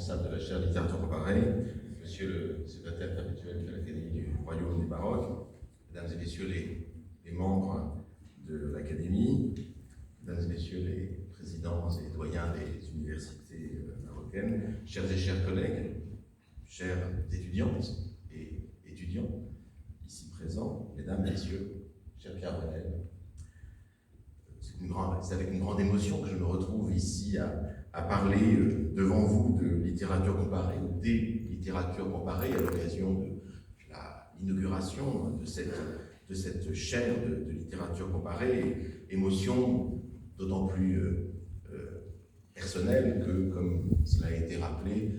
responsable de la chaire littérature comparée, monsieur le secrétaire perpétuel de l'Académie du Royaume du Maroc, mesdames et messieurs les membres de l'Académie, mesdames et messieurs les présidents et doyens des universités marocaines, chers et chers collègues, chères étudiantes et étudiants, ici présents, mesdames, messieurs, chers Pierre Vanel, c'est avec une grande émotion que je me retrouve ici à parler devant vous de littérature comparée, ou des littératures comparées, à l'occasion de l'inauguration de cette chaire de littérature comparée. Émotion d'autant plus personnelle que, comme cela a été rappelé,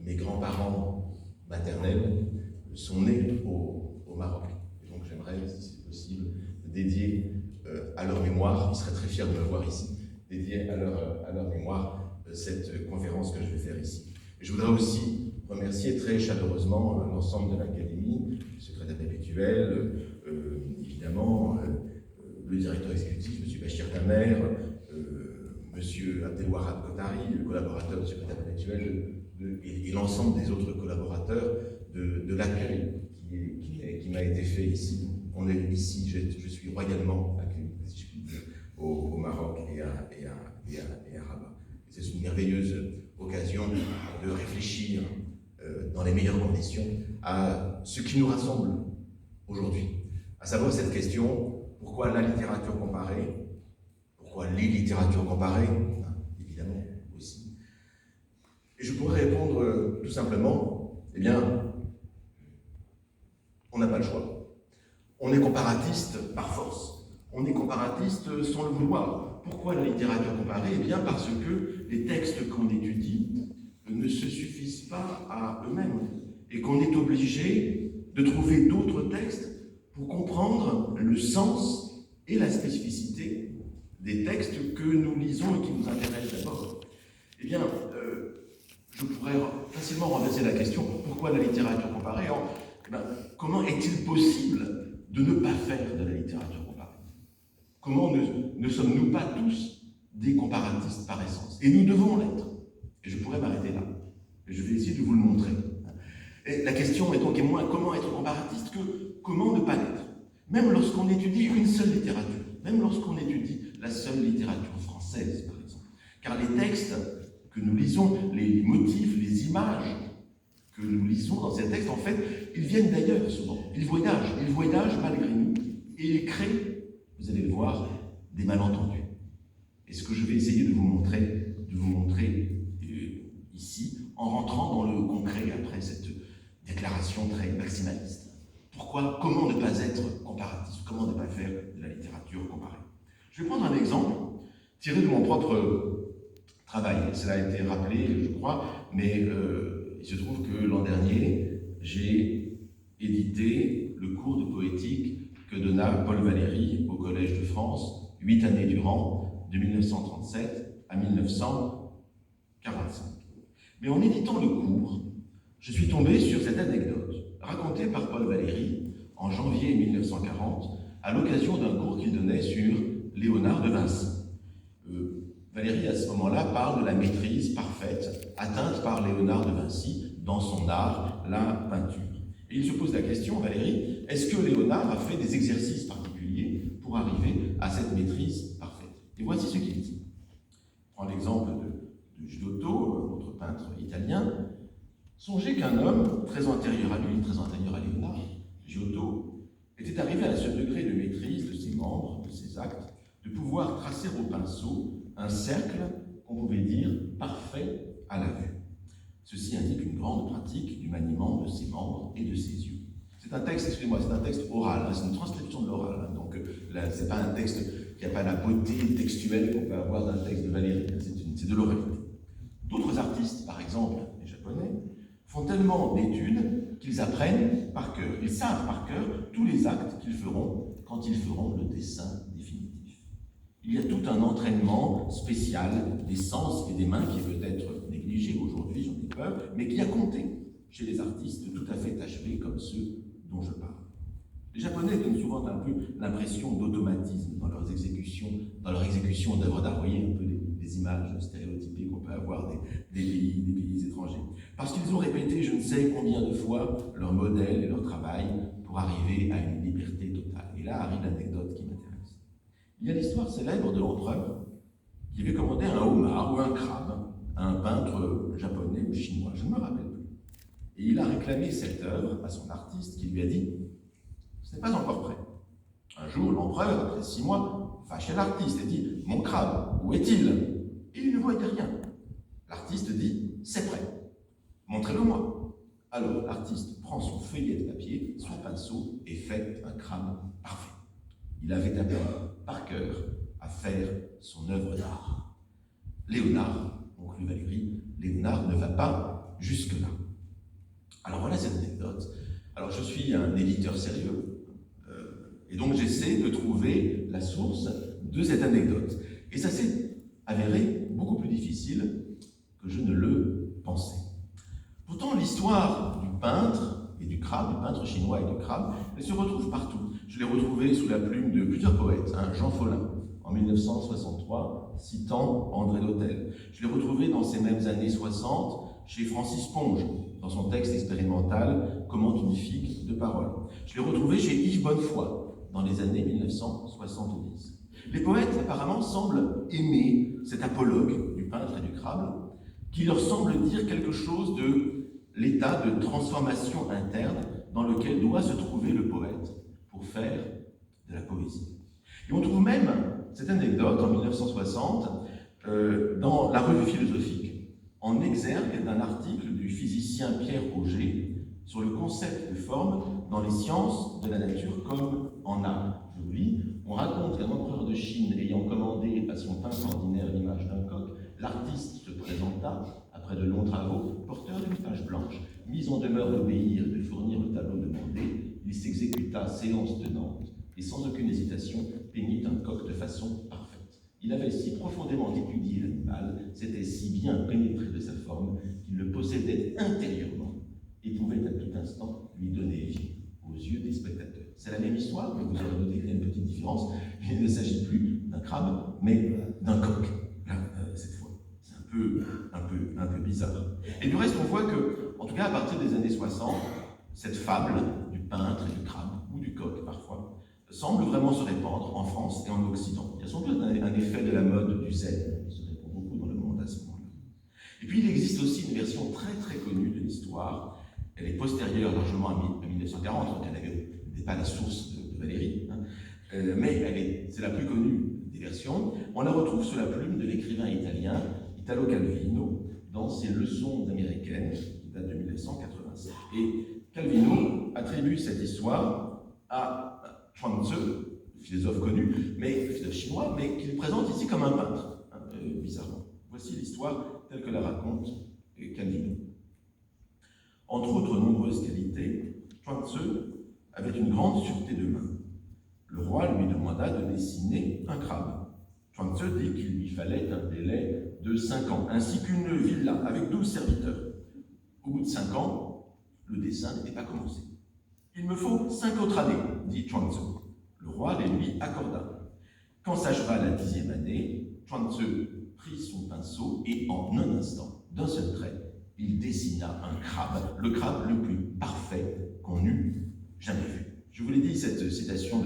mes grands-parents maternels sont nés au Maroc. Et donc j'aimerais, si c'est possible, dédier à leur mémoire, ils seraient très fiers de me voir ici, dédier à leur mémoire cette conférence que je vais faire ici. Et je voudrais aussi remercier très chaleureusement l'ensemble de l'Académie, le secrétaire perpétuel, évidemment, le directeur exécutif, M. Bachir Tamer, M. Abdelwahab Kotari, le collaborateur du secrétaire perpétuel, et l'ensemble des autres collaborateurs de l'accueil qui m'a été fait ici. On est ici, je suis royalement accueilli au Maroc et à Rabat. C'est une merveilleuse occasion de réfléchir dans les meilleures conditions à ce qui nous rassemble aujourd'hui, à savoir cette question: pourquoi la littérature comparée? Pourquoi les littératures comparées? Évidemment aussi. Et je pourrais répondre tout simplement, eh bien, on n'a pas le choix. On est comparatiste par force. On est comparatiste sans le vouloir. Pourquoi la littérature comparée? Eh bien, parce que les textes qu'on étudie ne se suffisent pas à eux-mêmes et qu'on est obligé de trouver d'autres textes pour comprendre le sens et la spécificité des textes que nous lisons et qui nous intéressent d'abord. Eh bien, je pourrais facilement renverser la question: pourquoi la littérature comparée? Comment est-il possible de ne pas faire de la littérature comparée? Comment ne sommes-nous pas tous des comparatistes par essence? Et nous devons l'être. Et je pourrais m'arrêter là. Et je vais essayer de vous le montrer. Et la question est donc moins comment être comparatiste que comment ne pas l'être. Même lorsqu'on étudie une seule littérature, même lorsqu'on étudie la seule littérature française, par exemple. Car les textes que nous lisons, les motifs, les images que nous lisons dans ces textes, en fait, ils viennent d'ailleurs souvent. Ils voyagent malgré nous, et ils créent, vous allez le voir, des malentendus. Et ce que je vais essayer de vous montrer ici, en rentrant dans le concret après cette déclaration très maximaliste. Comment ne pas être comparatiste? Comment ne pas faire de la littérature comparée? Je vais prendre un exemple tiré de mon propre travail. Cela a été rappelé, je crois, mais il se trouve que l'an dernier, j'ai édité le cours de poétique que donna Paul Valéry au Collège de France, 8 années durant, de 1937 à 1945. Mais en éditant le cours, je suis tombé sur cette anecdote, racontée par Paul Valéry en janvier 1940, à l'occasion d'un cours qu'il donnait sur Léonard de Vinci. Valéry, à ce moment-là, parle de la maîtrise parfaite atteinte par Léonard de Vinci dans son art, la peinture. Et il se pose la question, Valéry, est-ce que Léonard a fait des exercices particuliers pour arriver à cette maîtrise parfaite? Et voici ce qu'il dit. Je prends l'exemple de Giotto, notre peintre italien. Songez qu'un homme très antérieur à lui, très antérieur à Léonard, Giotto, était arrivé à ce degré de maîtrise de ses membres, de ses actes, de pouvoir tracer au pinceau un cercle qu'on pouvait dire parfait à la vue. Ceci indique une grande pratique du maniement de ses membres et de ses yeux. C'est un texte, excusez-moi, c'est un texte oral, c'est une transcription de l'oral. Donc là, c'est pas un texte qui n'a pas la beauté textuelle qu'on peut avoir d'un texte de Valéry, c'est de l'oralité. D'autres artistes, par exemple les Japonais, font tellement d'études qu'ils apprennent par cœur, ils savent par cœur tous les actes qu'ils feront quand ils feront le dessin définitif. Il y a tout un entraînement spécial des sens et des mains qui peut être négligé aujourd'hui, j'en ai peur, mais qui a compté chez les artistes tout à fait achevés comme ceux dont je parle. Les Japonais donnent souvent un peu l'impression d'automatisme dans leur exécution d'œuvres d'art. Vous voyez un peu des des images stéréotypées qu'on peut avoir des pays étrangers. Parce qu'ils ont répété je ne sais combien de fois leur modèle et leur travail pour arriver à une liberté totale. Et là arrive l'anecdote qui m'intéresse. Il y a l'histoire célèbre de l'empereur qui avait commandé un homard ou un crabe à un peintre japonais ou chinois, je ne me rappelle plus. Et il a réclamé cette œuvre à son artiste qui lui a dit « ce n'est pas encore prêt ». Un jour, l'empereur, après 6 mois, va chez l'artiste et dit « mon crabe, où est-il » Et il ne voyait rien. L'artiste dit « c'est prêt, montrez-le-moi ». Alors l'artiste prend son feuillet de papier, son pinceau et fait un crabe parfait. Il avait appris par cœur à faire son œuvre d'art. Léonard, conclut Valérie, Léonard ne va pas jusque-là. Alors voilà cette anecdote. Alors je suis un éditeur sérieux, et donc j'essaie de trouver la source de cette anecdote. Et ça s'est avéré beaucoup plus difficile que je ne le pensais. Pourtant, l'histoire du peintre et du crabe, du peintre chinois et du crabe, elle se retrouve partout. Je l'ai retrouvée sous la plume de plusieurs poètes, Jean Follin, en 1963, citant André Dhôtel. Je l'ai retrouvée dans ces mêmes années 60, chez Francis Ponge, dans son texte expérimental « Comment une figue de parole ». Je l'ai retrouvée chez Yves Bonnefoy, dans les années 1970. Les poètes, apparemment, semblent aimer cet apologue du peintre et du crabe, qui leur semble dire quelque chose de l'état de transformation interne dans lequel doit se trouver le poète pour faire de la poésie. Et on trouve même cette anecdote, en 1960, dans la Revue philosophique, en exergue d'un article du physicien Pierre Auger sur le concept de forme dans les sciences de la nature comme en art. Je vous lis, on raconte qu'un empereur de Chine ayant commandé à son peintre ordinaire l'image d'un coq, l'artiste se présenta, après de longs travaux, porteur d'une page blanche. Mis en demeure d'obéir et de fournir le tableau demandé, il s'exécuta séance tenante et sans aucune hésitation peignit un coq de façon parfaite. Il avait si profondément étudié l'animal, s'était si bien pénétré de sa forme qu'il le possédait intérieurement et pouvait à tout instant lui donner vie aux yeux des spectateurs. C'est la même histoire, mais vous aurez noté qu'il y a une petite différence. Il ne s'agit plus d'un crabe, mais d'un coq. Là, cette fois, c'est un peu bizarre. Et du reste, on voit que, en tout cas à partir des années 60, cette fable du peintre et du crabe, ou du coq parfois, semble vraiment se répandre en France et en Occident. Il y a sans doute un effet de la mode du zen, qui se répand beaucoup dans le monde à ce moment-là. Et puis il existe aussi une version très très connue de l'histoire. Elle est postérieure largement à 1940, donc elle n'était pas la source de Valérie, mais c'est la plus connue des versions. On la retrouve sous la plume de l'écrivain italien Italo Calvino dans ses Leçons américaines, qui datent de 1987. Et Calvino attribue cette histoire à Chuang-Tzu, philosophe connu, mais philosophe chinois, mais qu'il présente ici comme un peintre, bizarrement. Voici l'histoire telle que la raconte Calvino. Entre autres nombreuses qualités, Chuang-Tzu avait une grande sûreté de main. Le roi lui demanda de dessiner un crabe. Chuang-Tzu dit qu'il lui fallait un délai de 5 ans, ainsi qu'une villa avec 12 serviteurs. Au bout de 5 ans, le dessin n'était pas commencé. « Il me faut 5 autres années, dit Chuang-Tzu. Le roi les lui accorda. Quand s'acheva la 10e année, Chuang-Tzu prit son pinceau et en un instant, d'un seul trait, il dessina un crabe, le crabe le plus parfait qu'on eût jamais vu. Je vous l'ai dit, cette citation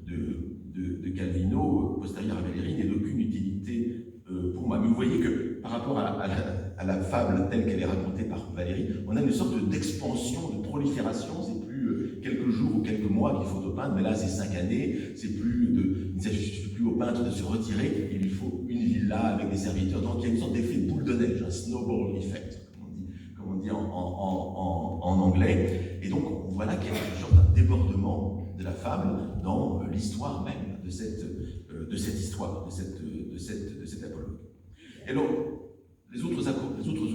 de Calvino, postérieure à Valérie, n'est d'aucune utilité pour moi. Mais vous voyez que par rapport à la fable telle qu'elle est racontée par Valérie, on a une sorte d'expansion, de prolifération. C'est plus quelques jours ou quelques mois qu'il faut au peintre, mais là c'est 5 années. Il ne s'agit plus au peintre de se retirer, il lui faut une villa avec des serviteurs. Donc il y a une sorte d'effet boule de neige, un snowball effect, comme on dit en anglais. Et donc voilà qu'il y a une sorte d'un débordement de la fable dans l'histoire même de cette histoire, de cet apologue. Et donc, les autres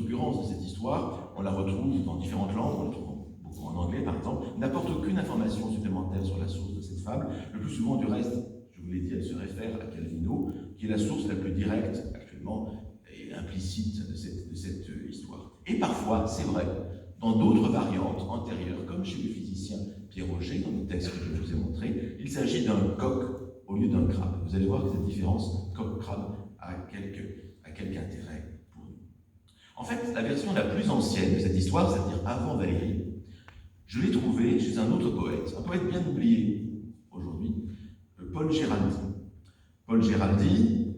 occurrences de cette histoire, on la retrouve dans différentes langues, on la retrouve beaucoup en anglais par exemple, n'apporte aucune information supplémentaire sur la source de cette fable. Le plus souvent, du reste, je vous l'ai dit, elle se réfère à Calvino, qui est la source la plus directe actuellement et implicite de cette histoire. Et parfois, c'est vrai, dans d'autres variantes antérieures, comme chez le physicien Pierre Auger, dans le texte que je vous ai montré, il s'agit d'un coq au lieu d'un crabe. Vous allez voir que cette différence coq-crabe a quelque intérêt pour nous. En fait, la version la plus ancienne de cette histoire, c'est-à-dire avant Valérie, je l'ai trouvée chez un autre poète, un poète bien oublié aujourd'hui, Paul Géraldy. Paul Géraldy,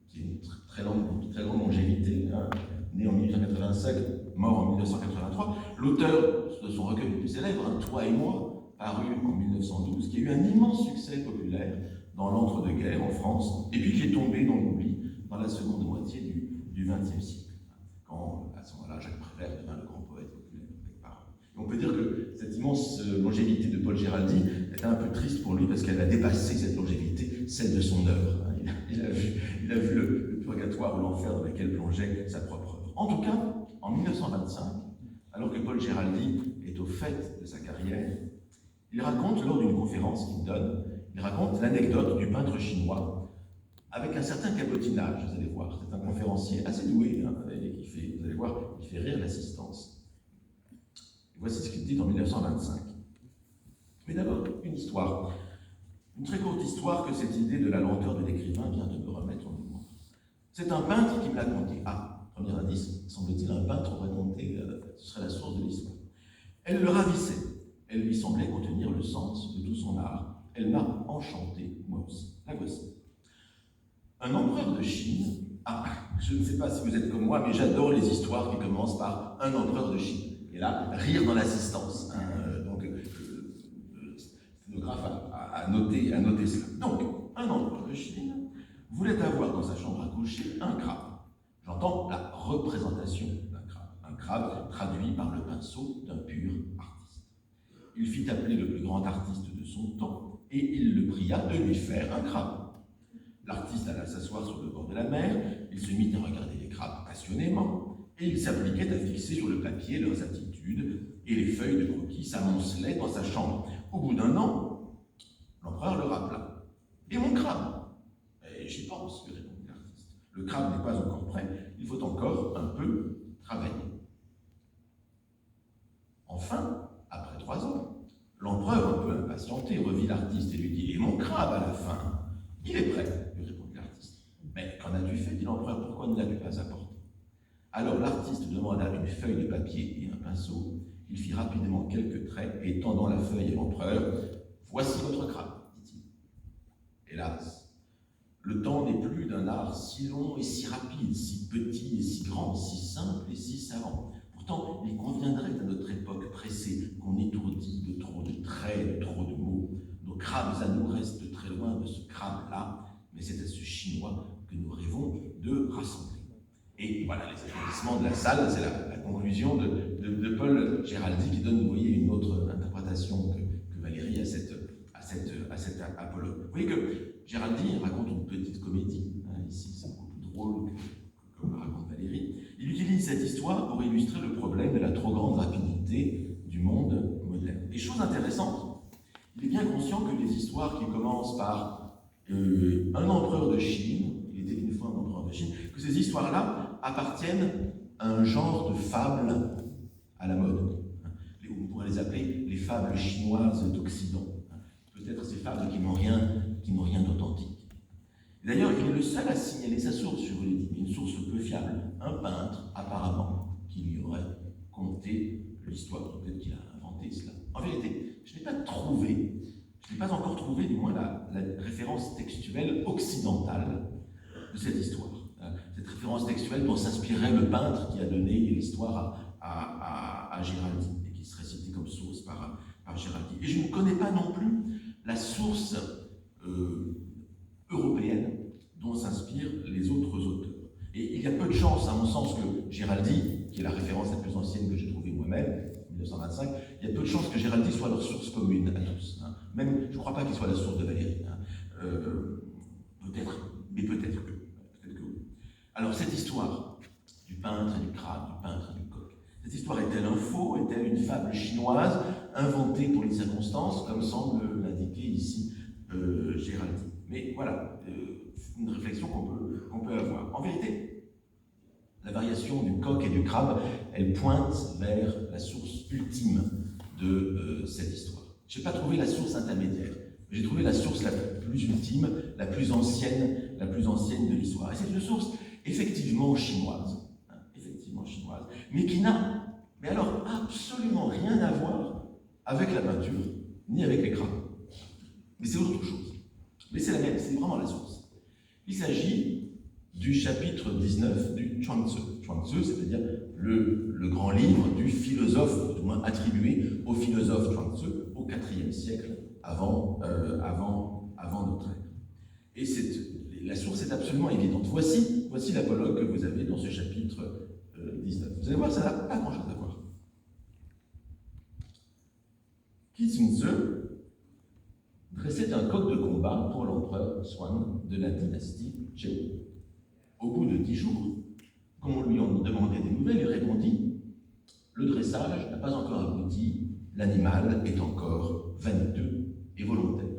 qui a une très longue longévité, hein, né en 1885, mort en 1983, l'auteur de son recueil le plus célèbre, hein, Toi et moi, paru en 1912, qui a eu un immense succès populaire dans l'entre-deux-guerres en France, et puis qui est tombé dans l'oubli dans la seconde moitié du XXe siècle, quand, à ce moment-là, Jacques Prévert devint le grand poète populaire avec paroles. On peut dire que cette immense longévité de Paul Géraldy était un peu triste pour lui, parce qu'elle a dépassé cette longévité, celle de son œuvre. Il a vu le purgatoire ou l'enfer dans lequel plongeait sa propre œuvre. En tout cas, en 1925, alors que Paul Géraldy est au fait de sa carrière, il raconte, lors d'une conférence qu'il donne, il raconte l'anecdote du peintre chinois avec un certain cabotinage, vous allez voir. C'est un conférencier assez doué, hein, et qui fait, vous allez voir, il fait rire l'assistance. Et voici ce qu'il dit en 1925. Mais d'abord, une histoire. Une très courte histoire que cette idée de la lenteur de l'écrivain vient de me remettre en mouvement. C'est un peintre qui me l'a conté. Ah, premier indice, semble-t-il, un peintre aurait conté, ce serait la source de l'histoire. Elle le ravissait. Elle lui semblait contenir le sens de tout son art. Elle m'a enchanté, moi aussi. La voici. Un empereur de Chine, je ne sais pas si vous êtes comme moi, mais j'adore les histoires qui commencent par un empereur de Chine. Et là, rire dans l'assistance. Donc, le sténographe a noté cela. Donc, un empereur de Chine voulait avoir dans sa chambre à coucher un crabe. J'entends la représentation d'un crabe. Un crabe traduit par le pinceau d'un pur artiste. Il fit appeler le plus grand artiste de son temps et il le pria de lui faire un crabe. L'artiste alla s'asseoir sur le bord de la mer, il se mit à regarder les crabes passionnément, et il s'appliquait à fixer sur le papier leurs attitudes, et les feuilles de croquis s'amoncelaient dans sa chambre. Au bout d'un an, l'empereur le rappela. « Et mon crabe ?» ?»« J'y pense, lui répondit l'artiste. « Le crabe n'est pas encore prêt, il faut encore un peu travailler. » Enfin, après 3 ans, l'empereur, un peu impatienté, revit l'artiste et lui dit « Et mon crabe à la fin ? Il est prêt. » lui répondit l'artiste. « Mais qu'en as-tu fait ?» dit l'empereur. « Pourquoi ne l'as-tu pas apporté ?» Alors l'artiste demanda une feuille de papier et un pinceau. Il fit rapidement quelques traits et tendant la feuille à l'empereur, « Voici votre crabe, dit-il. » Hélas, le temps n'est plus d'un art si long et si rapide, si petit et si grand, si simple et si savant. Pourtant, il conviendrait à notre époque pressée qu'on étourdit de trop de traits, de trop de mots. Nos crabes à nous restent très loin de ce crabe-là, mais c'est à ce Chinois que nous rêvons de rassembler. Et voilà les applaudissements de la salle, c'est la conclusion de Paul Géraldy qui donne, vous voyez, une autre interprétation que Valérie à cet apologue. Vous voyez que Géraldy raconte une petite comédie, hein, ici c'est beaucoup plus drôle que comme raconte Valérie. Il utilise cette histoire pour illustrer le problème de la trop grande rapidité du monde moderne. Et chose intéressante, il est bien conscient que les histoires qui commencent par un empereur de Chine, il était une fois un empereur de Chine, que ces histoires-là appartiennent à un genre de fable à la mode. On pourrait les appeler les fables chinoises d'Occident. Peut-être ces fables qui n'ont rien d'authentique. D'ailleurs, il est le seul à signaler sa source, je vous l'ai dit, une source peu fiable. Un peintre, apparemment, qui lui aurait conté l'histoire. Peut-être qu'il a inventé cela. En vérité, je n'ai pas encore trouvé, du moins, la référence textuelle occidentale de cette histoire. Cette référence textuelle dont s'inspirait le peintre qui a donné l'histoire à Géraldy, et qui serait cité comme source par Géraldy. Et je ne connais pas non plus la source européenne dont s'inspirent les autres auteurs. Et il y a peu de chance, à mon sens, que Géraldy, qui est la référence la plus ancienne que j'ai trouvée moi-même, 1925, il y a peu de chances que Géraldy soit leur source commune à tous. Hein. Même, je ne crois pas qu'il soit la source de Valérie. Hein. Peut-être, mais peut-être que oui. Alors, cette histoire du peintre et du crabe, du peintre et du coq, cette histoire est-elle un faux? Est-elle une fable chinoise inventée pour les circonstances, comme semble l'indiquer ici Géraldy? Mais voilà, une réflexion qu'on peut avoir. En vérité, la variation du coq et du crabe, elle pointe vers la source ultime de cette histoire. Je n'ai pas trouvé la source intermédiaire, mais j'ai trouvé la source la plus ultime, la plus ancienne la plus ancienne de l'histoire. Et c'est une source effectivement chinoise, mais qui n'a, mais alors, absolument rien à voir avec la peinture, ni avec les crânes. Mais c'est autre chose. Mais c'est la même, c'est vraiment la source. Il s'agit du chapitre 19 du Chuang-Tzu. Chuang-Tzu, c'est-à-dire le grand livre du philosophe, du moins attribué au philosophe Chuang-Tzu au IVe siècle avant notre ère. Et la source est absolument évidente. Voici l'apologue que vous avez dans ce chapitre 19. Vous allez voir, ça n'a pas grand-chose à voir. Qi-Sun-Tzu dressait un coq de combat pour l'empereur Xuan de la dynastie Zhou. Au bout de 10 jours, quand on lui en demandait des nouvelles, il répondit « Le dressage n'a pas encore abouti, l'animal est encore vaniteux et volontaire. »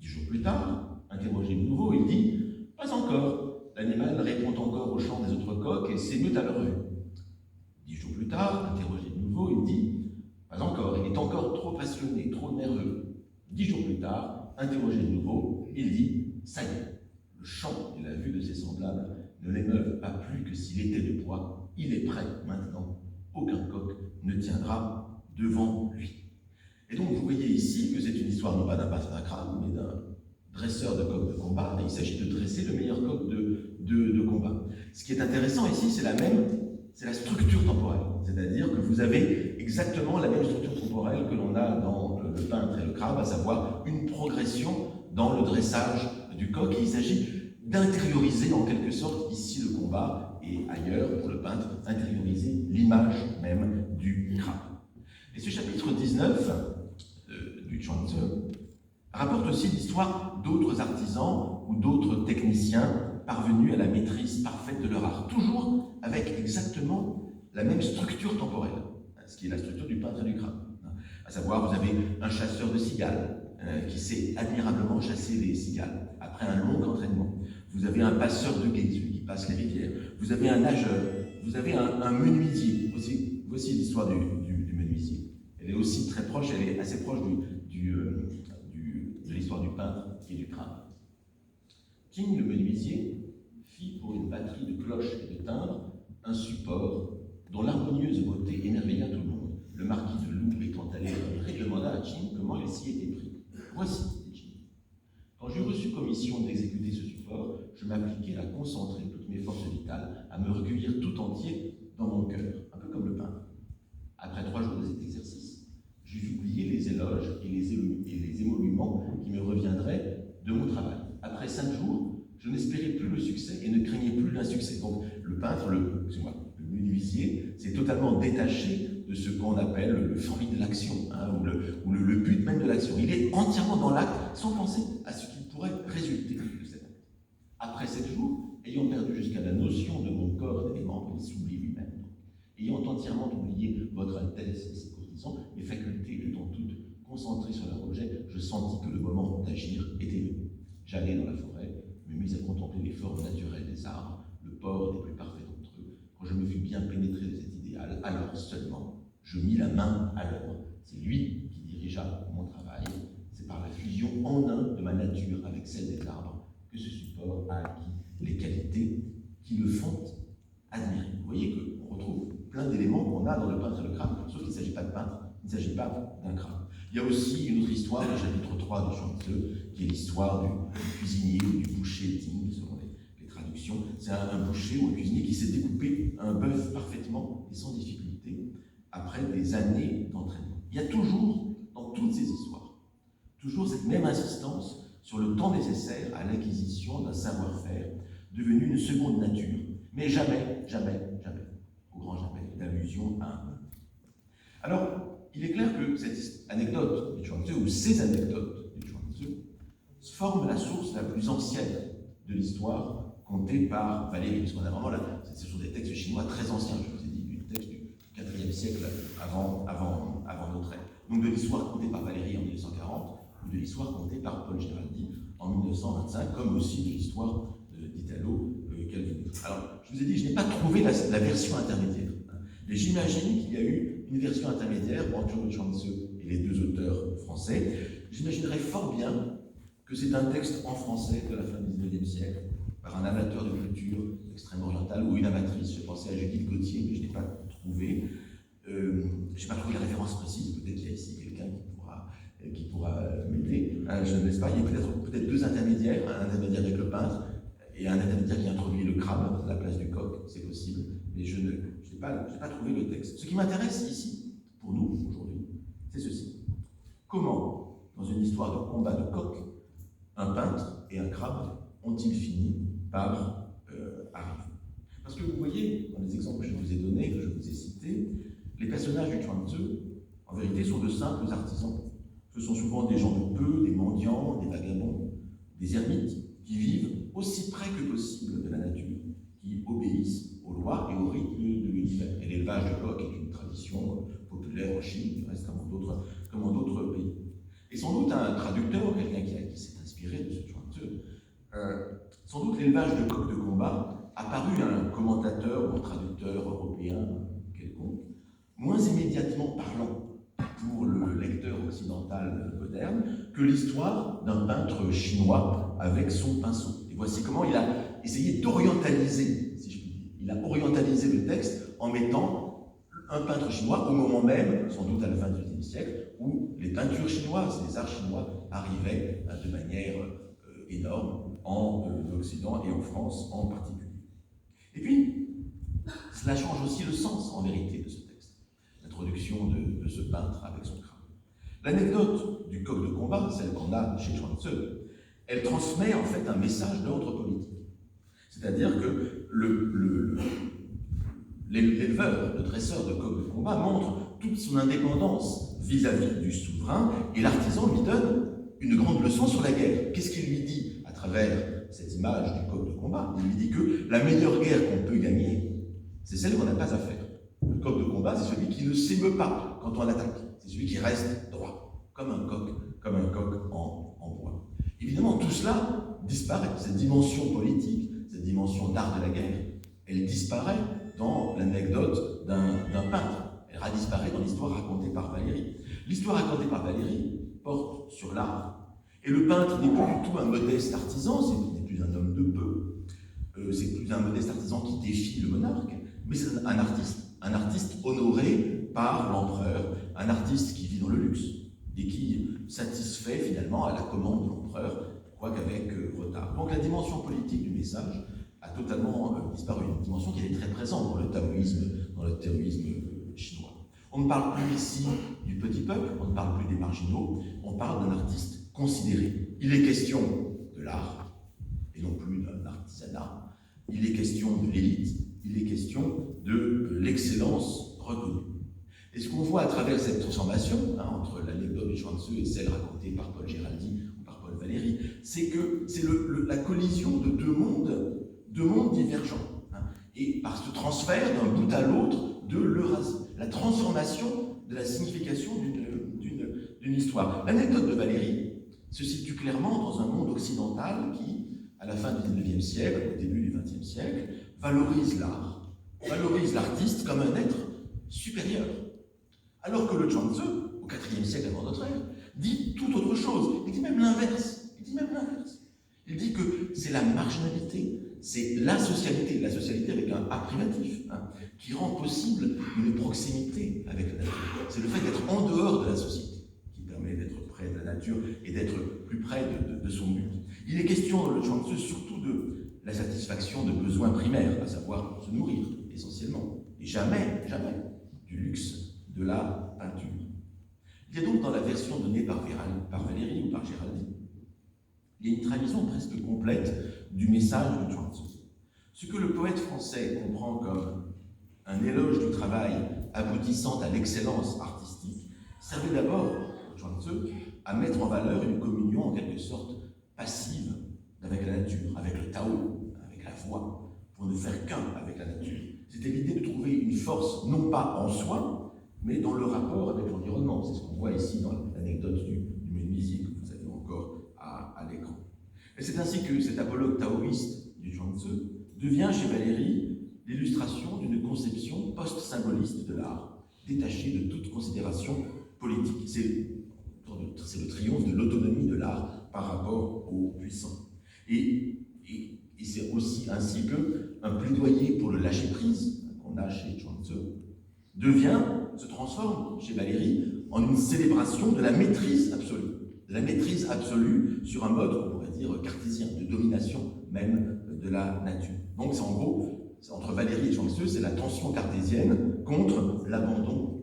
10 jours plus tard, interrogé de nouveau, il dit « Pas encore, l'animal répond encore au chant des autres coqs et s'émeut à leur vue. » 10 jours plus tard, interrogé de nouveau, il dit « Pas encore, il est encore trop passionné, trop nerveux. » 10 jours plus tard, interrogé de nouveau, il dit « Ça y est, le chant et la vue de ses semblables ne l'émeuvent pas plus que s'il était de bois. Il est prêt maintenant. Aucun coq ne tiendra devant lui. » Et donc vous voyez ici que c'est une histoire non pas d'un peintre d'un crâne, mais d'un dresseur de coq de combat. Et il s'agit de dresser le meilleur coq de combat. Ce qui est intéressant ici, c'est la structure temporelle. C'est-à-dire que vous avez exactement la même structure temporelle que l'on a dans le peintre et le crabe, à savoir une progression dans le dressage du coq. Et il s'agit d'intérioriser en quelque sorte ici le combat et ailleurs, pour le peintre, intérioriser l'image même du crabe. Et ce chapitre 19 du Chuang-Tzu rapporte aussi l'histoire d'autres artisans ou d'autres techniciens parvenus à la maîtrise parfaite de leur art, toujours avec exactement la même structure temporelle, ce qui est la structure du peintre et du crabe. À savoir, vous avez un chasseur de cigales qui sait admirablement chasser les cigales après un long entraînement. Vous avez un passeur de gué, celui qui passe les rivières. Vous avez un nageur. Vous avez un menuisier. Voici l'histoire du menuisier. Elle est aussi très proche, elle est assez proche de l'histoire du peintre et du crabe. King, le menuisier, fit pour une batterie de cloches et de timbres un support dont l'harmonieuse beauté émerveilla tout le monde. Le marquis de Loup étant allé demanda à Qing comment il s'y était pris. Voici, dit Qing. Quand j'eus reçu commission d'exécuter ce support, je m'appliquai à concentrer toutes mes forces vitales, à me recueillir tout entier dans mon cœur, un peu comme le peintre. Après 3 jours de cet exercice, j'eus oublié les éloges et les émoluments qui me reviendraient de mon travail. Après 5 jours, je n'espérais plus le succès et ne craignais plus l'insuccès. Donc le peintre, le menuisier, s'est totalement détaché de ce qu'on appelle le fruit de l'action, ou le but même de l'action. Il est entièrement dans l'acte, sans penser à ce qui pourrait résulter de cet acte. Après 7 jours, ayant perdu jusqu'à la notion de mon corps et des membres, il s'oublie lui-même. Ayant entièrement oublié votre Altesse et ses courtisans, mes facultés étant toutes concentrées sur leur objet, je sentis que le moment d'agir était venu. J'allai dans la forêt, me mis à contempler les formes naturelles des arbres, le port des plus parfaits d'entre eux. Quand je me fus bien pénétré de cet idéal, alors seulement, je mis la main à l'œuvre. C'est lui qui dirigea mon travail. C'est par la fusion en un de ma nature avec celle des arbres que ce support a acquis les qualités qui le font admirer. Vous voyez qu'on retrouve plein d'éléments qu'on a dans le peintre et le crabe, sauf qu'il ne s'agit pas de peintre, il ne s'agit pas d'un crabe. Il y a aussi une autre histoire, le chapitre 3 de Chuang-Tzu, qui est l'histoire du cuisinier ou du boucher Ting, selon les traductions. C'est un boucher ou un cuisinier qui sait découper un bœuf parfaitement et sans difficulté après des années d'entraînement. Il y a toujours, dans toutes ces histoires, toujours cette même insistance sur le temps nécessaire à l'acquisition d'un savoir-faire devenu une seconde nature, mais jamais, au grand jamais, d'allusion à un. Alors, il est clair que cette anecdote du Chuang-Tzu, ou ces anecdotes du Chuang-Tzu, forment la source la plus ancienne de l'histoire contée par Valéry, parce qu'on a vraiment là, ce sont des textes chinois très anciens, je vous ai dit, du texte du IVe siècle avant notre ère. Donc de l'histoire contée par Valéry en 1940, ou de l'histoire contée par Paul Giraldi en 1925, comme aussi de l'histoire d'Italo Calvino. Alors, je vous ai dit, je n'ai pas trouvé la version intermédiaire. Mais j'imagine qu'il y a eu une version intermédiaire entre Chuang-Tzu et les 2 auteurs français. J'imaginerais fort bien que c'est un texte en français de la fin du XIXe siècle, par un amateur de culture extrême orientale ou une amatrice. Je pensais à Judith Gauthier, mais je n'ai pas trouvé. Je n'ai pas trouvé la référence précise, peut-être qu'il y a ici quelqu'un qui pourra m'aider. Je ne sais pas, il y a peut-être deux intermédiaires, un intermédiaire avec le peintre et un intermédiaire qui introduit le crabe à la place du coq, c'est possible, mais je n'ai pas trouvé le texte. Ce qui m'intéresse ici, pour nous, aujourd'hui, c'est ceci. Comment, dans une histoire de combat de coq, un peintre et un crabe ont-ils fini par arriver? Parce que vous voyez, dans les exemples que je vous ai donnés, que je vous ai cités, les personnages du Chuang-Tzu, en vérité, sont de simples artisans. Ce sont souvent des gens de peu, des mendiants, des vagabonds, des ermites, qui vivent aussi près que possible de la nature, qui obéissent aux lois et aux rythmes de l'univers. Et l'élevage de coqs est une tradition populaire en Chine, du reste comme en d'autres pays. Et sans doute un traducteur, quelqu'un qui s'est inspiré de ce Chuang-Tzu, sans doute l'élevage de coqs de combat a paru à un commentateur ou un traducteur européen quelconque, moins immédiatement parlant pour le lecteur occidental moderne que l'histoire d'un peintre chinois avec son pinceau. Et voici comment il a essayé d'orientaliser, si je puis dire. Il a orientalisé le texte en mettant un peintre chinois au moment même, sans doute à la fin du XVIIIe siècle, où les peintures chinoises, les arts chinois arrivaient de manière énorme en Occident et en France en particulier. Et puis, cela change aussi le sens en vérité de ce texte, l'introduction de ce peintre avec son crâne. L'anecdote du coq de combat, celle qu'on a chez Chuang-Tzu, elle transmet en fait un message d'ordre politique. C'est-à-dire que l'éleveur, le dresseur de coq de combat montre toute son indépendance vis-à-vis du souverain et l'artisan lui donne une grande leçon sur la guerre. Qu'est-ce qu'il lui dit à travers cette image du coq de combat? Il lui dit que la meilleure guerre qu'on peut gagner, c'est celle qu'on n'a pas à faire. Le coq de combat, c'est celui qui ne s'émeut pas quand on l'attaque. C'est celui qui reste droit, comme un coq en bois. Évidemment, tout cela disparaît. Cette dimension politique, cette dimension d'art de la guerre, elle disparaît dans l'anecdote d'un peintre. Elle disparaît dans l'histoire racontée par Valéry. L'histoire racontée par Valéry porte sur l'art. Et le peintre n'est plus du tout un modeste artisan, ce n'est plus un homme de peu, c'est plus un modeste artisan qui défie le monarque, mais c'est un artiste honoré par l'empereur, un artiste qui vit dans le luxe et qui satisfait finalement à la commande de l'empereur, quoique avec retard. Donc la dimension politique du message a totalement disparu, une dimension qui est très présente dans le taoïsme chinois. On ne parle plus ici du petit peuple, on ne parle plus des marginaux, on parle d'un artiste considéré. Il est question de l'art, et non plus d'un artisanat. Il est question de l'élite, il est question de l'excellence reconnue. Et ce qu'on voit à travers cette transformation, entre l'anecdote de Chuang-Tzu et celle racontée par Paul Géraldi ou par Paul Valéry, c'est que c'est la collision de deux mondes divergents. Et par ce transfert d'un bout à l'autre de l'Eurasie, la transformation de la signification d'une histoire. L'anecdote de Valéry se situe clairement dans un monde occidental qui, à la fin du XIXe siècle, au début du XXe siècle, valorise l'art, valorise l'artiste comme un être supérieur. Alors que le Chuang-Tzu, au IVe siècle avant notre ère, dit tout autre chose. Il dit même l'inverse. Il dit que c'est la marginalité, c'est la socialité avec un A privatif, qui rend possible une proximité avec la nature. C'est le fait d'être en dehors de la société qui permet d'être près de la nature et d'être plus près de son but. Il est question dans le Chuang-Tzu surtout de la satisfaction de besoins primaires, à savoir se nourrir essentiellement, et jamais du luxe de la peinture. Il y a donc dans la version donnée par Valéry ou par Géraldi, il y a une trahison presque complète du message de Chuang-Tzu. Ce que le poète français comprend comme un éloge du travail aboutissant à l'excellence artistique servait d'abord, Chuang-Tzu, à mettre en valeur une communion en quelque sorte passive avec la nature, avec le Tao, avec la voix, pour ne faire qu'un avec la nature. C'était l'idée de trouver une force non pas en soi, mais dans le rapport avec l'environnement. C'est ce qu'on voit ici dans l'anecdote du menuisier que vous avez encore à l'écran. Et c'est ainsi que cet apologue taoïste du Chuang-Tzu devient chez Valéry l'illustration d'une conception post-symboliste de l'art, détachée de toute considération politique. C'est le triomphe de l'autonomie de l'art par rapport aux puissants. Et c'est aussi ainsi qu'un plaidoyer pour le lâcher-prise qu'on a chez Chuang-Tzu se transforme chez Valéry en une célébration de la maîtrise absolue sur un mode, on pourrait dire, cartésien, de domination même de la nature. Donc c'est en gros, entre Valéry et Chuang-Tzu, c'est la tension cartésienne contre l'abandon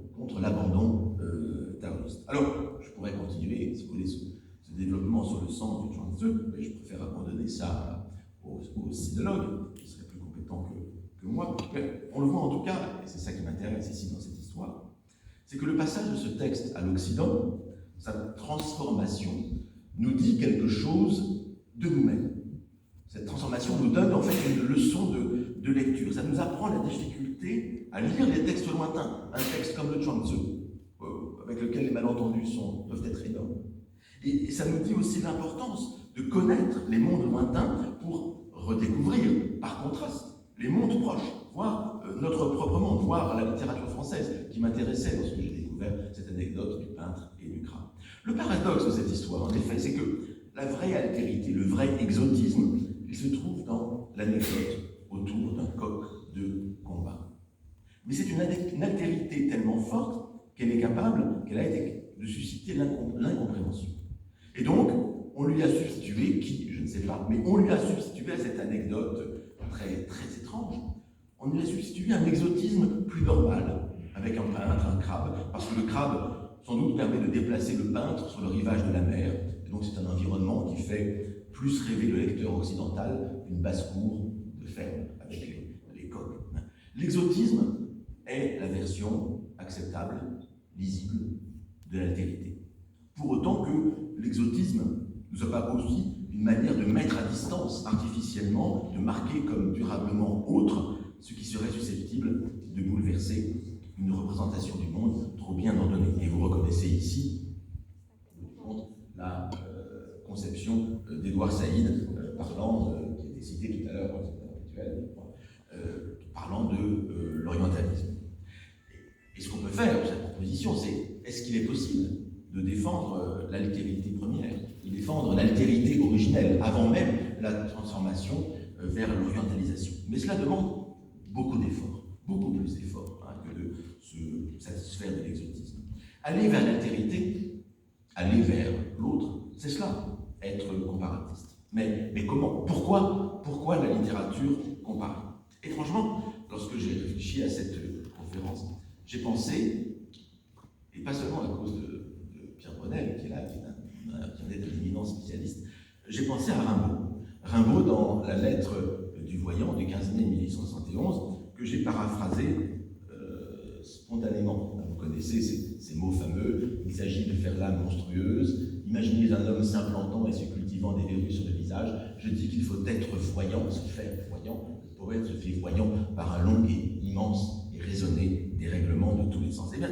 taoïste. Alors, je pourrais continuer, si vous voulez, ce développement sur le sens de Chuang-Tzu, mais je préfère abandonner ça aux sinologues, qui seraient plus compétents que moi. Mais on le voit en tout cas, et c'est ça qui m'intéresse ici dans cette histoire, c'est que le passage de ce texte à l'Occident, sa transformation, nous dit quelque chose de nous-mêmes. Cette transformation nous donne en fait une leçon de lecture. Ça nous apprend la difficulté à lire les textes lointains. Un texte comme le Chuang-Tzu, avec lequel les malentendus peuvent être énormes. Et ça nous dit aussi l'importance de connaître les mondes lointains pour redécouvrir, par contraste, les mondes proches, voire notre propre monde, voire la littérature française, qui m'intéressait lorsque j'ai découvert cette anecdote du peintre et du crabe. Le paradoxe de cette histoire, en effet, c'est que la vraie altérité, le vrai exotisme, il se trouve dans l'anecdote autour d'un coq de combat. Mais c'est une altérité tellement forte qu'elle est capable, qu'elle a été de susciter l'incompréhension. Et donc, on lui a substitué, qui, je ne sais pas, mais on lui a substitué à cette anecdote très, très étrange, on lui a substitué un exotisme plus normal, avec un peintre, un crabe, parce que le crabe, sans doute, permet de déplacer le peintre sur le rivage de la mer, et donc c'est un environnement qui fait plus rêver le lecteur occidental qu'une basse-cour de ferme avec les coqs. L'exotisme est la version acceptable, lisible, de l'altérité. Pour autant que l'exotisme ne soit pas aussi une manière de mettre à distance artificiellement, de marquer comme durablement autre ce qui serait susceptible de bouleverser une représentation du monde trop bien ordonnée. Et vous reconnaissez ici la conception d'Édouard Saïd, qui a été cité tout à l'heure, parlant de l'orientalisme. Et ce qu'on peut faire, cette proposition, c'est est-ce qu'il est possible de défendre l'altérité première, de défendre l'altérité originelle, avant même la transformation vers l'orientalisation. Mais cela demande beaucoup d'efforts, beaucoup plus d'efforts que de se satisfaire de l'exotisme. Aller vers l'altérité, aller vers l'autre, c'est cela, être comparatiste. Mais comment? Pourquoi la littérature comparée? Étrangement, lorsque j'ai réfléchi à cette conférence, j'ai pensé, et pas seulement à cause de Pierre Bonnel, qui est là, qui est un éminent spécialiste, j'ai pensé à Rimbaud. Rimbaud, dans la lettre du Voyant du 15 mai 1871, que j'ai paraphrasé spontanément. Vous connaissez ces mots fameux, il s'agit de faire l'âme monstrueuse, imaginez un homme s'implantant et se cultivant des verrues sur le visage, je dis qu'il faut être voyant, se faire voyant, le poète se fait voyant par un long et immense et raisonné dérèglement de tous les sens. Eh bien,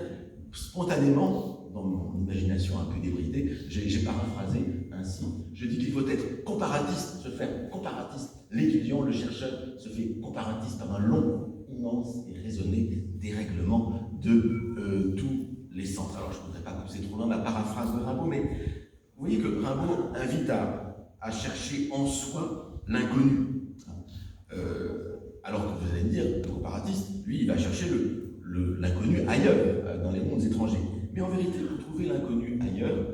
spontanément, dans mon imagination un peu débridée, j'ai paraphrasé ainsi. Je dis qu'il faut être comparatiste, se faire comparatiste. L'étudiant, le chercheur, se fait comparatiste par un long, immense et raisonné dérèglement de tous les sens. Alors, je ne voudrais pas pousser trop loin ma paraphrase de Rimbaud, mais vous voyez que Rimbaud invite à chercher en soi l'inconnu. Alors que vous allez me dire, le comparatiste, lui, il va chercher l'inconnu ailleurs, dans les mondes étrangers. Mais en vérité, pour trouver l'inconnu ailleurs,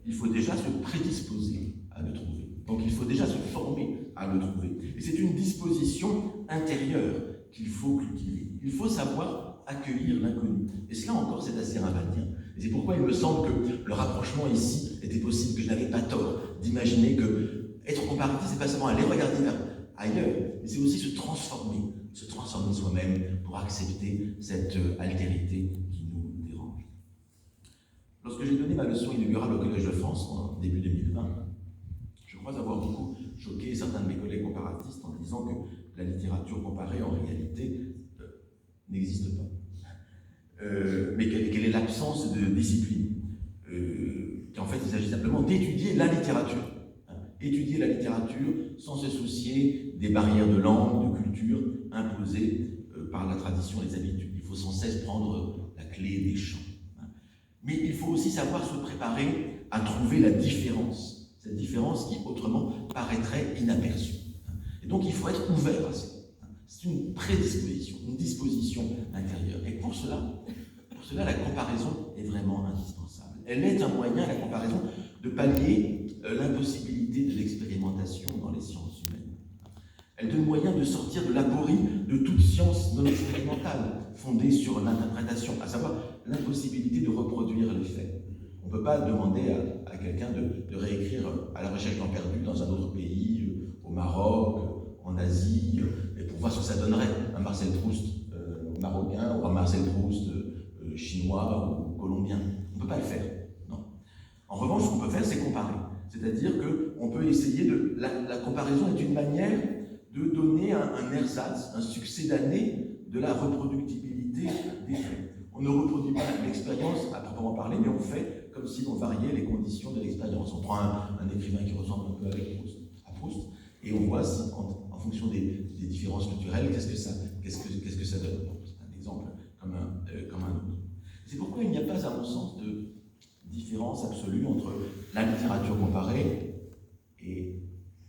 il faut déjà se prédisposer à le trouver. Donc il faut déjà se former à le trouver. Et c'est une disposition intérieure qu'il faut cultiver. Il faut savoir accueillir l'inconnu. Et cela encore, c'est assez rimbaudien. Et c'est pourquoi il me semble que le rapprochement ici était possible, que je n'avais pas tort d'imaginer que être comparatiste, c'est pas seulement aller regarder ailleurs, mais c'est aussi se transformer soi-même pour accepter cette altérité qui nous dérange. Lorsque j'ai donné ma leçon inaugurale au Collège de France en début 2020, je crois avoir beaucoup choqué certains de mes collègues comparatistes en disant que la littérature comparée en réalité n'existe pas. Mais quelle est l'absence de discipline, qu'en fait il s'agit simplement d'étudier la littérature. Étudier la littérature sans se soucier des barrières de langue, de culture imposées par la tradition et les habitudes. Il faut sans cesse prendre la clé des champs. Mais il faut aussi savoir se préparer à trouver la différence cette différence qui autrement paraîtrait inaperçue. Et donc il faut être ouvert à ça. C'est une prédisposition, une disposition intérieure. Et pour cela, la comparaison est vraiment indispensable. Elle est un moyen, la comparaison, de pallier l'impossibilité de l'expérimentation dans les sciences humaines. Elle donne moyen de sortir de l'aporie de toute science non expérimentale, fondée sur l'interprétation, à savoir l'impossibilité de reproduire les faits. On ne peut pas demander à quelqu'un de réécrire à la recherche temps perdu dans un autre pays, au Maroc, en Asie, et pour voir ce que ça donnerait. Un Marcel Proust marocain ou un Marcel Proust chinois ou colombien. On ne peut pas le faire, non. En revanche, ce qu'on peut faire, c'est comparer. C'est-à-dire qu'on peut essayer de... La comparaison est une manière de donner un ersatz, un succédané de la reproductibilité des faits. On ne reproduit pas l'expérience à proprement parler, mais on fait comme si on variait les conditions de l'expérience. On prend un écrivain qui ressemble un peu à Proust, et on voit si, en fonction des différences culturelles, qu'est-ce que ça donne. C'est un exemple comme un autre. C'est pourquoi il n'y a pas, à mon sens, de différence absolue entre la littérature comparée et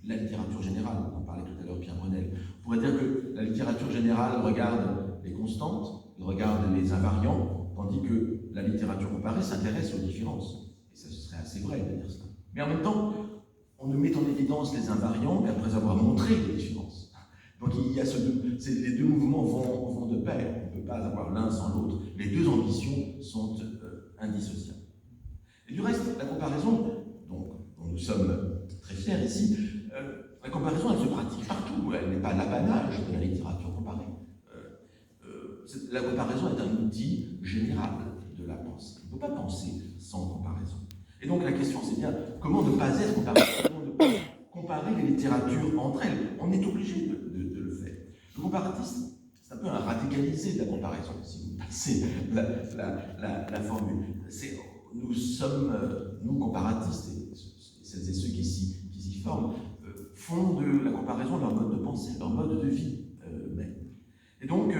la littérature générale. On en parlait tout à l'heure, Pierre Brunel. On pourrait dire que la littérature générale regarde les constantes, regarde les invariants, tandis que la littérature comparée s'intéresse aux différences. Et ça serait assez vrai de dire cela. Mais en même temps, on ne met en évidence les invariants qu'après avoir montré les différences. Donc il y a les deux mouvements vont de pair. On ne peut pas avoir l'un sans l'autre. Les deux ambitions sont indissociables. Et du reste, la comparaison, dont nous sommes très fiers ici, la comparaison, elle se pratique partout. Elle n'est pas l'apanage de la littérature comparée. La comparaison est un outil général de la pensée. On ne peut pas penser sans comparaison. Et donc la question, c'est bien comment ne pas être comparé, comment ne pas comparer les littératures entre elles. On est obligé de le faire. Le comparatisme, c'est un peu un radicalisé de la comparaison, si vous passez la formule. Nous sommes, nous comparatistes, et celles et ceux qui s'y forment, font de la comparaison leur mode de pensée, leur mode de vie même. Et donc,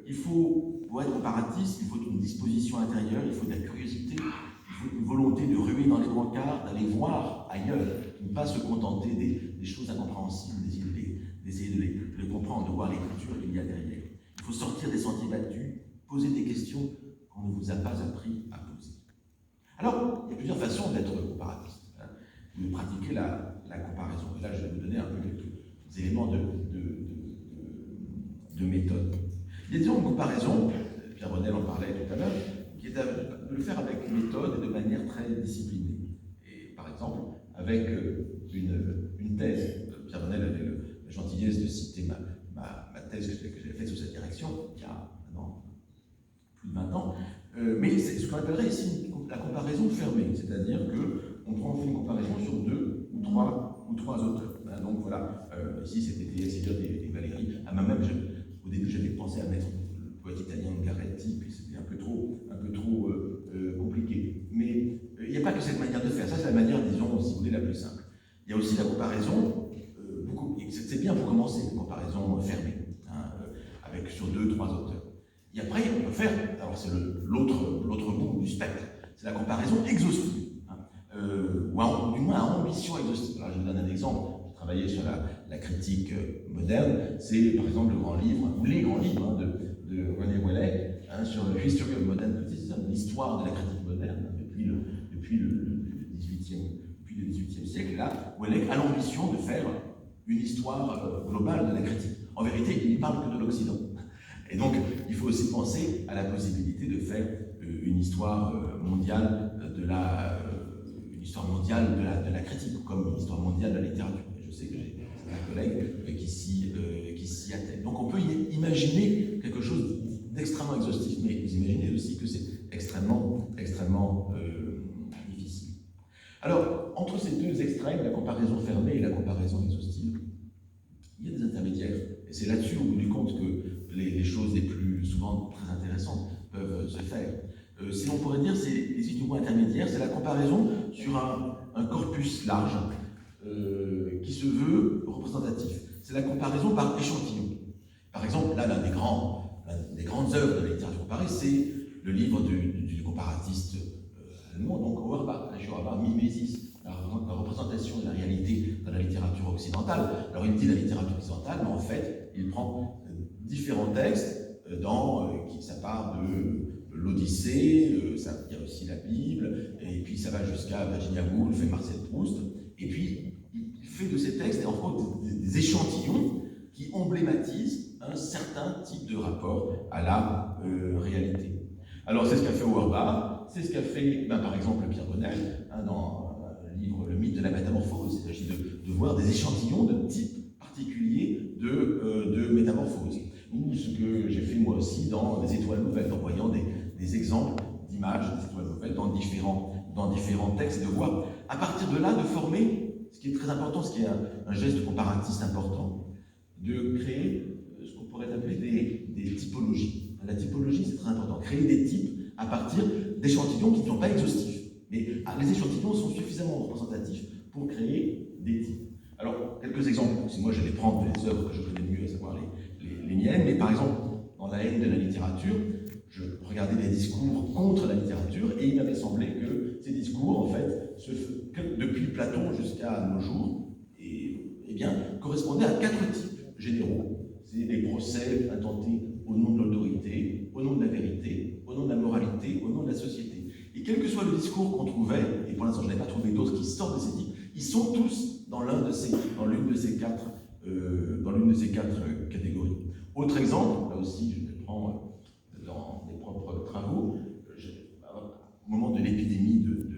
il faut, pour être comparatiste, il faut une disposition intérieure, il faut de la curiosité, il faut une volonté de ruer dans les brancards, d'aller voir ailleurs, de ne pas se contenter des choses incompréhensibles, d'essayer de les comprendre, de voir les cultures qu'il y a derrière. Il faut sortir des sentiers battus, poser des questions qu'on ne vous a pas appris à poser. Alors, il y a plusieurs façons d'être comparatiste, de pratiquer la comparaison. Et là, je vais vous donner un peu quelques éléments de méthode. Il y a disons une comparaison, Pierre Brunel en parlait tout à l'heure, qui est de le faire avec méthode et de manière très disciplinée. Et par exemple, avec une thèse. Pierre Brunel avait la gentillesse de citer ma thèse que j'avais faite sous cette direction, il y a maintenant plus de 20 ans. Mais c'est ce qu'on appellerait ici la comparaison fermée, c'est-à-dire qu'on fait une comparaison sur deux ou trois auteurs. Donc voilà, ici c'était T.S. Eliot et Valéry. Moi-même, au début, j'avais pensé à mettre le poète italien Ungaretti, puis c'était un peu trop compliqué. Mais il n'y a pas que cette manière de faire, ça c'est la manière, disons, si vous voulez, la plus simple. Il y a aussi la comparaison, c'est bien pour commencer, une comparaison fermée, avec sur deux, trois auteurs. Et après, on peut faire, alors c'est l'autre bout du spectre, c'est la comparaison exhaustive, ou du moins à ambition exhaustive. Alors je vous donne un exemple. Travailler sur la critique moderne, c'est par exemple le grand livre, ou les grands livres de René Ouellet, sur le History of Modern Criticism, l'histoire de la critique moderne depuis le XVIIIe siècle. Là, Ouellet a l'ambition de faire une histoire globale de la critique. En vérité, il ne parle que de l'Occident. Et donc, il faut aussi penser à la possibilité de faire une histoire mondiale de la critique, comme une histoire mondiale de la littérature. Je sais que j'ai un collègue qui s'y attelle. Donc on peut imaginer quelque chose d'extrêmement exhaustif, mais vous imaginez aussi que c'est extrêmement difficile. Alors, entre ces deux extrêmes, la comparaison fermée et la comparaison exhaustive, il y a des intermédiaires. Et c'est là-dessus, au bout du compte, que les choses les plus souvent très intéressantes peuvent se faire. Si on pourrait dire, c'est les études intermédiaires, c'est la comparaison sur un corpus large qui se veut représentatif. C'est la comparaison par échantillon. Par exemple, là, l'une des grandes œuvres de la littérature comparée, c'est le livre du comparatiste allemand, donc Auerbach, Mimesis. la représentation de la réalité dans la littérature occidentale. Alors il dit la littérature occidentale, mais en fait, il prend différents textes ça part de l'Odyssée, il y a aussi la Bible, et puis ça va jusqu'à Virginia Woolf et Marcel Proust, et puis il fait de ces textes en fait des échantillons qui emblématisent un certain type de rapport à la réalité. Alors c'est ce qu'a fait Auerbach, c'est ce qu'a fait par exemple Pierre Bonnel dans le livre Le mythe de la métamorphose. Il s'agit de voir des échantillons de types particuliers de métamorphose. Ou ce que j'ai fait moi aussi dans des étoiles nouvelles, en voyant des exemples d'images des étoiles nouvelles dans différents textes, et de voir à partir de là de former, ce qui est très important, ce qui est un geste comparatiste important, de créer ce qu'on pourrait appeler des typologies. La typologie, c'est très important. Créer des types à partir d'échantillons qui ne sont pas exhaustifs. Mais les échantillons sont suffisamment représentatifs pour créer des types. Alors, quelques exemples. Si moi, je vais prendre les œuvres que je connais mieux, à savoir les miennes, mais par exemple, dans La haine de la littérature, je regardais des discours contre la littérature et il m'avait semblé que ces discours, en fait, depuis Platon jusqu'à nos jours, correspondaient à 4 types généraux. C'est les procès intentés au nom de l'autorité, au nom de la vérité, au nom de la moralité, au nom de la société. Et quel que soit le discours qu'on trouvait, et pour l'instant je n'ai pas trouvé d'autres qui sortent de ces types, ils sont tous dans l'une de ces quatre catégories. Autre exemple, là aussi je le prends dans mes propres travaux, au moment de l'épidémie de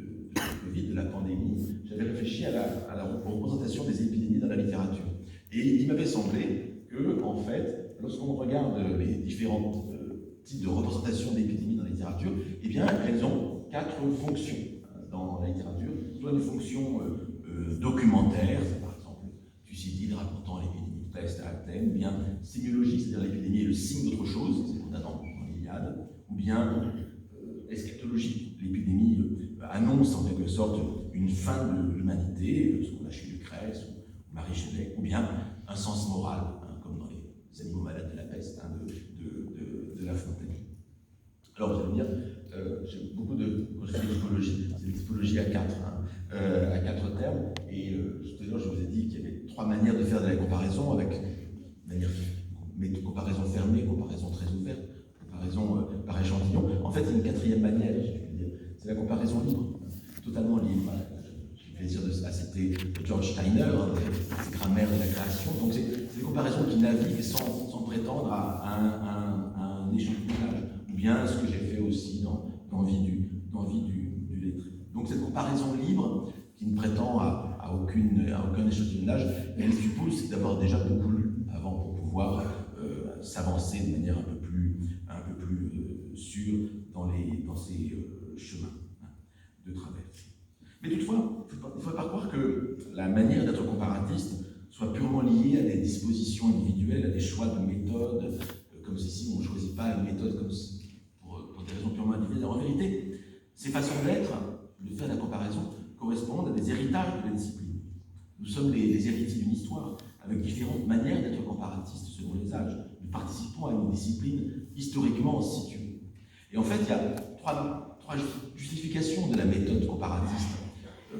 Covid, de la pandémie, j'avais réfléchi à la représentation des épidémies dans la littérature. Et il m'avait semblé que, en fait, lorsqu'on regarde les différents types de représentation d'épidémies dans la littérature, eh bien, elles ont 4 fonctions dans la littérature. Soit une fonction documentaire, par exemple Thucydide racontant l'épidémie de peste à Athènes, ou bien sémiologique, c'est-à-dire l'épidémie est le signe d'autre chose, c'est ce qu'on a dans l'Iliade, ou bien eschatologique, l'épidémie annonce en quelque sorte une fin de l'humanité, ce qu'on a chez Lucrèce ou Marie Shelley, ou bien un sens moral, comme dans les animaux malades de la peste de La Fontaine. Alors vous allez me dire, j'ai beaucoup quand je fais des typologies, c'est des typologies à 4 termes, et tout à l'heure je vous ai dit qu'il y avait 3 manières de faire de la comparaison, avec comparaison fermée, comparaison très ouverte, comparaison par échantillon. En fait, il y a une 4e manière, je veux dire, c'est la comparaison libre, totalement libre. J'ai le plaisir de citer George Steiner, ses grammaires de la création. Donc c'est des comparaisons qui naviguent sans prétendre à un échantillonnage, ou bien ce que j'ai fait aussi dans Vie du lettré. Donc cette comparaison libre, qui ne prétend à aucun échantillonnage, elle suppose d'avoir déjà beaucoup lu avant pour pouvoir s'avancer de manière un peu plus sûre dans ces chemins de traverse. Mais toutefois, il ne faut pas croire que la manière d'être comparatiste soit purement liée à des dispositions individuelles, à des choix de méthodes, comme si on ne choisit pas une méthode pour des raisons purement individuelles. En vérité, ces façons d'être, de faire la comparaison, correspondent à des héritages de la discipline. Nous sommes les héritiers d'une histoire, avec différentes manières d'être comparatistes selon les âges. Nous participons à une discipline historiquement située. Et en fait, il y a trois justifications de la méthode comparatiste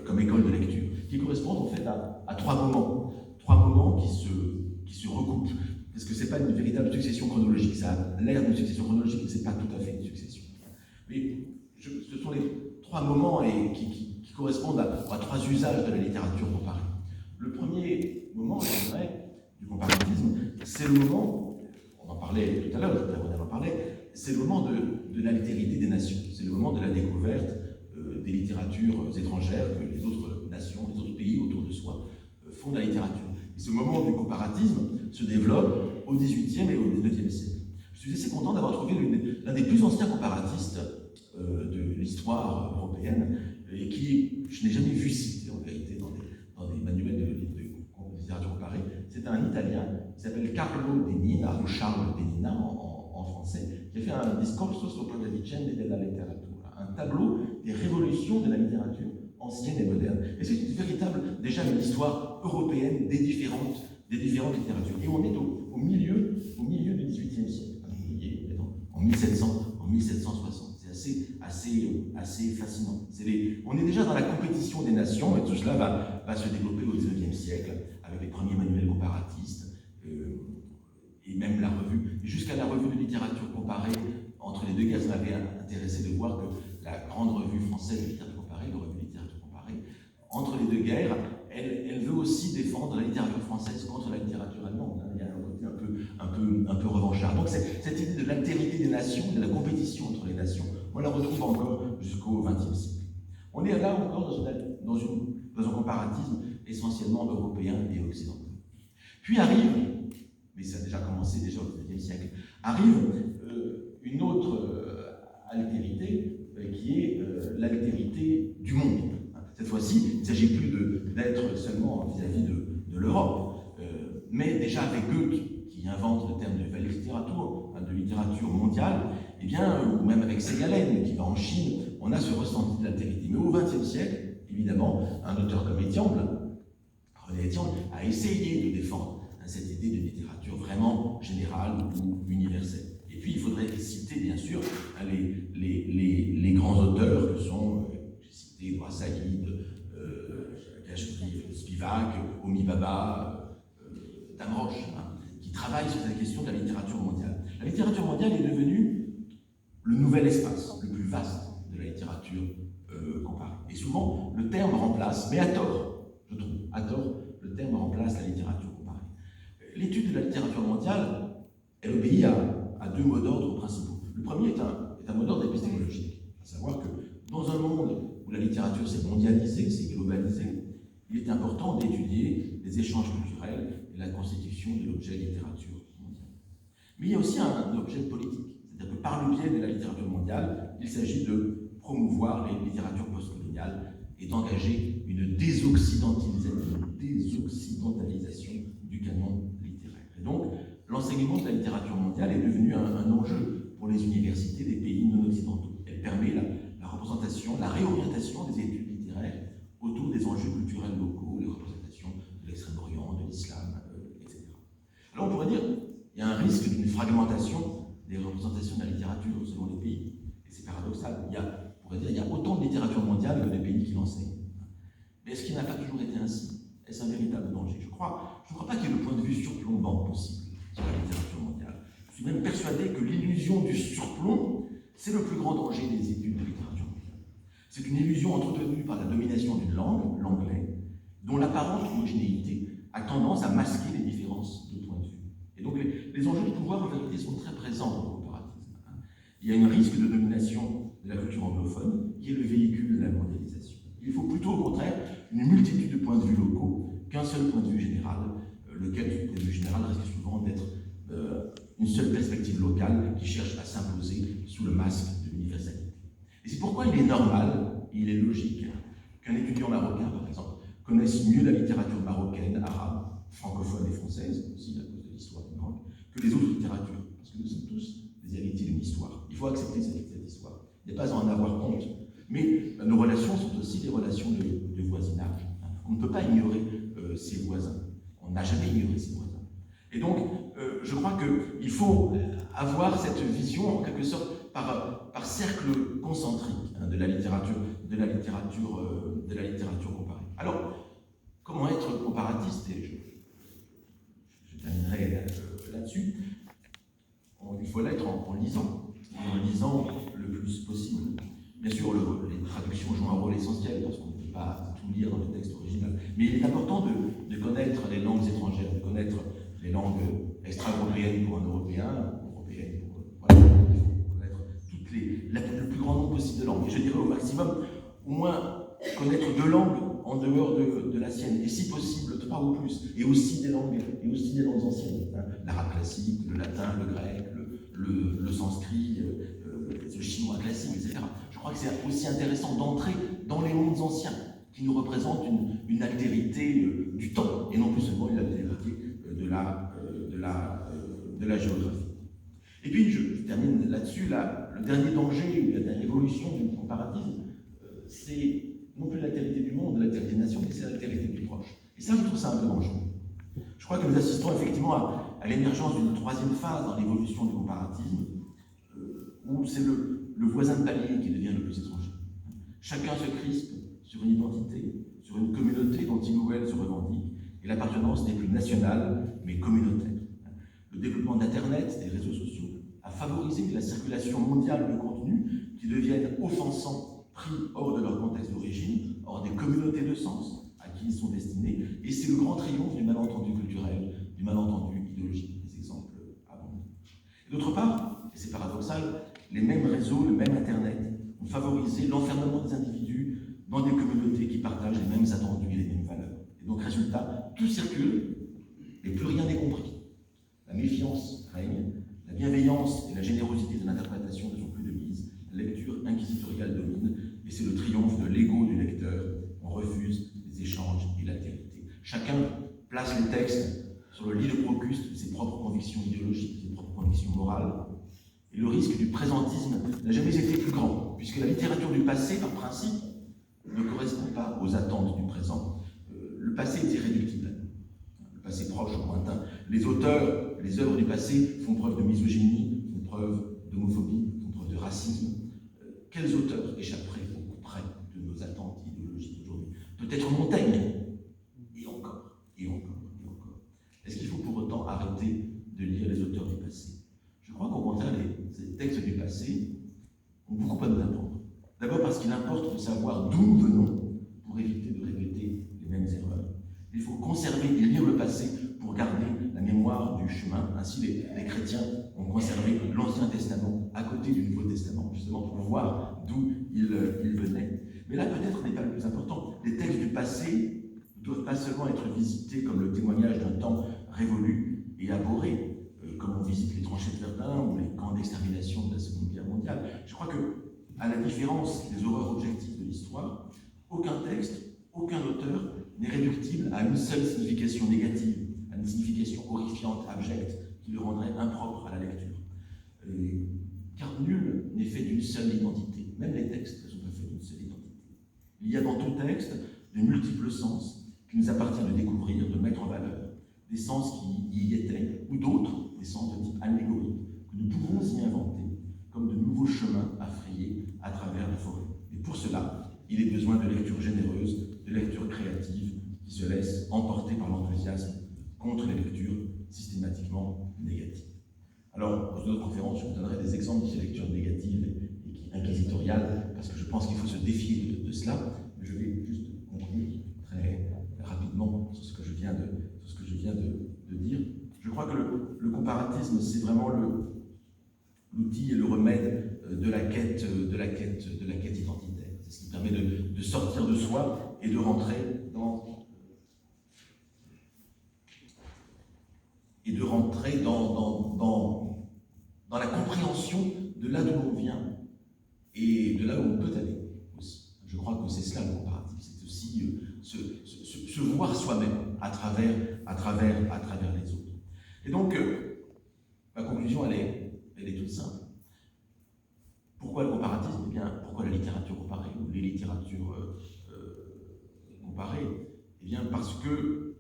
comme école de lecture, qui correspondent en fait à 3 moments. 3 moments qui se recoupent. Parce que ce n'est pas une véritable succession chronologique. Ça a l'air d'une succession chronologique, mais ce n'est pas tout à fait une succession. Mais ce sont les 3 moments qui correspondent à 3 usages de la littérature comparée. Le premier moment, je dirais, du comparatisme, c'est le moment, on en parlait tout à l'heure, on en parlait, c'est le moment de l'altérité des nations. C'est le moment de la découverte des littératures étrangères que les autres nations, les autres pays autour de soi font de la littérature. Et ce moment du comparatisme se développe au XVIIIe et au XIXe siècle. Je suis assez content d'avoir trouvé l'un des plus anciens comparatistes de l'histoire européenne, et qui, je n'ai jamais vu cité en vérité dans des manuels de littérature comparée. C'est un Italien qui s'appelle Carlo Dennina, ou Charles Dennina en français, qui a fait un Discorso sopra le vicende della letteratura, un tableau des révolutions de la littérature ancienne et moderne. Et c'est déjà une histoire européenne des différentes littératures. Et on est au milieu du XVIIIe siècle, en 1760. C'est assez fascinant. On est déjà dans la compétition des nations, et tout cela va se développer au XIXe siècle, avec les premiers manuels comparatistes, et même la revue, jusqu'à la revue de littérature comparée entre les deux guerres. Ça m'avait intéressé de voir que la grande revue française de littérature comparée, la revue de littérature comparée, entre les deux guerres, elle veut aussi défendre la littérature française contre la littérature allemande. Il y a un côté un peu revanchard. Donc cette idée de l'altérité des nations, de la compétition entre les nations, on la retrouve encore jusqu'au XXe siècle. On est là encore dans un comparatisme essentiellement européen et occidental. Puis arrive, mais ça a déjà commencé déjà au XIXe siècle, arrive une autre altérité qui est l'altérité du monde. Cette fois-ci, il ne s'agit plus d'être seulement vis-à-vis de l'Europe, mais déjà avec Goethe, qui invente le terme de Weltliteratur, de littérature mondiale, eh bien, ou même avec Segalen, qui va en Chine, on a ce ressenti de l'altérité. Mais au XXe siècle, évidemment, un auteur comme Etienne, René Etienne, a essayé de défendre cette idée de littérature vraiment générale ou universelle. Et puis, il faudrait citer, bien sûr, les grands auteurs que sont, j'ai cité Édouard Saïd, Spivak, Homi Bhabha, Damrosch, qui travaillent sur la question de la littérature mondiale. La littérature mondiale est devenue le nouvel espace, le plus vaste de la littérature comparée. Et souvent, le terme remplace, mais à tort, je trouve, à tort, le terme remplace la littérature comparée. L'étude de la littérature mondiale, elle obéit à deux mots d'ordre principaux. Le premier est un mot d'ordre épistémologique, à savoir que dans un monde où la littérature s'est mondialisée, s'est globalisée, il est important d'étudier les échanges culturels et la constitution de l'objet littérature mondiale. Mais il y a aussi un objet politique, c'est-à-dire que par le biais de la littérature mondiale, il s'agit de promouvoir les littératures postcoloniales et d'engager une désoccidentalisation du canon littéraire. Et donc, l'enseignement de la littérature mondiale est devenu un enjeu pour les universités des pays non occidentaux. Elle permet la représentation, la réorientation des études littéraires autour des enjeux culturels locaux, les représentations de l'Extrême-Orient, de l'islam, etc. Alors on pourrait dire qu'il y a un risque d'une fragmentation des représentations de la littérature selon les pays. Et c'est paradoxal. On pourrait dire qu'il y a autant de littérature mondiale que de pays qui l'enseignent. Mais est-ce qu'il n'a pas toujours été ainsi? Est-ce un véritable danger? Je ne crois pas qu'il y ait le point de vue surplombant possible sur la littérature mondiale. Je suis même persuadé que l'illusion du surplomb, c'est le plus grand danger des études de littérature mondiale. C'est une illusion entretenue par la domination d'une langue, l'anglais, dont l'apparente homogénéité a tendance à masquer les différences de point de vue. Et donc les enjeux de pouvoir, en vérité, sont très présents dans le comparatisme. Il y a un risque de domination de la culture anglophone, qui est le véhicule de la mondialisation. Il faut plutôt, au contraire, une multitude de points de vue locaux qu'un seul point de vue général, lequel, ce point de vue général, risque souvent d'être une seule perspective locale qui cherche à s'imposer sous le masque de l'universalité. Et c'est pourquoi il est normal, il est logique, qu'un étudiant marocain, par exemple, connaisse mieux la littérature marocaine, arabe, francophone et française, aussi à cause de l'histoire du Maroc, que les autres littératures, parce que nous sommes tous des héritiers d'une histoire. Il faut accepter cette histoire. Il n'y a pas à en avoir honte. Mais nos relations sont aussi des relations de voisinage. On ne peut pas ignorer ses voisins. On n'a jamais ignoré ses voisins. Et donc, je crois qu'il faut avoir cette vision, en quelque sorte, par cercle concentrique de la littérature comparée. Alors, comment être comparatiste? Et je terminerai là-dessus. Il faut l'être en lisant le plus possible. Bien sûr, les traductions jouent un rôle essentiel parce qu'on ne peut pas tout lire dans le texte original. Mais il est important de connaître les langues étrangères, de connaître les langues extra-européennes pour un Européen, européennes pour... Voilà, il faut connaître le plus grand nombre possible de langues. Et je dirais au maximum, au moins, connaître 2 langues en dehors de la sienne. Et si possible, 3 ou plus. Et aussi des langues anciennes. L'arabe classique, le latin, le grec, le sanskrit, le chinois classique, etc. Je crois que c'est aussi intéressant d'entrer dans les mondes anciens qui nous représentent une altérité du temps et non plus seulement une altérité de la géographie. Et puis, je termine là-dessus, le dernier danger, la dernière évolution du comparatisme, c'est non plus l'altérité du monde, l'altérité des nations, mais c'est l'altérité du proche. Et ça, je trouve ça un peu dangereux. Je crois que nous assistons effectivement à l'émergence d'une 3e phase dans l'évolution du comparatisme, où c'est le le voisin de palier qui devient le plus étranger. Chacun se crispe sur une identité, sur une communauté dont il ou elle se revendique, et l'appartenance n'est plus nationale, mais communautaire. Le développement d'Internet, des réseaux sociaux, a favorisé la circulation mondiale de contenus qui deviennent offensants, pris hors de leur contexte d'origine, hors des communautés de sens à qui ils sont destinés, et c'est le grand triomphe du malentendu culturel, du malentendu idéologique, des exemples abondants. D'autre part, et c'est paradoxal, les mêmes réseaux, le même Internet, ont favorisé l'enfermement des individus dans des communautés qui partagent les mêmes attendus et les mêmes valeurs. Et donc, résultat, tout circule et plus rien n'est compris. La méfiance règne, la bienveillance et la générosité de l'interprétation ne sont plus de mise, la lecture inquisitoriale domine, et c'est le triomphe de l'ego du lecteur. On refuse les échanges et l'altérité. Chacun place les textes sur le lit de Procuste de ses propres convictions idéologiques, de ses propres convictions morales, et le risque du présentisme n'a jamais été plus grand, puisque la littérature du passé, par principe, ne correspond pas aux attentes du présent. Le passé est irréductible, le passé proche ou lointain. Les auteurs, les œuvres du passé font preuve de misogynie, font preuve d'homophobie, font preuve de racisme. Quels auteurs échapperaient au coup près de nos attentes idéologiques aujourd'hui? Peut-être Montaigne, et encore, et encore, et encore. Est-ce qu'il faut pour autant arrêter de lire les auteurs du passé? Je crois qu'au contraire, les textes du passé ont beaucoup à nous apprendre. D'abord parce qu'il importe de savoir d'où nous venons pour éviter de répéter les mêmes erreurs. Il faut conserver et lire le passé pour garder la mémoire du chemin. Ainsi, les chrétiens ont conservé l'Ancien Testament à côté du Nouveau Testament, justement pour voir d'où il venait. Mais là, peut-être, n'est pas le plus important. Les textes du passé ne doivent pas seulement être visités comme le témoignage d'un temps révolu et abhorré, comme on visite les tranchées de Verdun ou les camps d'extermination de la Seconde Guerre mondiale. Je crois que, à la différence des horreurs objectives de l'histoire, aucun texte, aucun auteur n'est réductible à une seule signification négative, à une signification horrifiante, abjecte, qui le rendrait impropre à la lecture. Car nul n'est fait d'une seule identité. Même les textes ne sont pas faits d'une seule identité. Il y a dans tout texte de multiples sens qu'il nous appartient de découvrir, de mettre en valeur, des sens qui y étaient, ou d'autres, des sens de type allégorique, que nous pouvons y inventer, comme de nouveaux chemins à frayer à travers la forêt. Et pour cela, il est besoin de lecture généreuse, de lecture créative, qui se laisse emporter par l'enthousiasme contre les lectures systématiquement négatives. Alors, dans une autre conférence, je vous donnerai des exemples de ces lectures négatives et inquisitoriales, parce que je pense qu'il faut se défier de cela, mais je vais juste conclure très rapidement sur ce que je viens de dire. Je crois que le comparatisme, c'est vraiment l'outil et le remède de la quête identitaire. C'est ce qui permet de sortir de soi et de rentrer dans la compréhension de là d'où l'on vient et de là où on peut aller aussi. Je crois que c'est cela le comparatisme, c'est aussi se voir soi-même à travers les autres. Et donc, ma conclusion, elle est toute simple. Pourquoi le comparatisme? Eh bien, pourquoi la littérature comparée ou les littératures comparées? Eh bien, parce que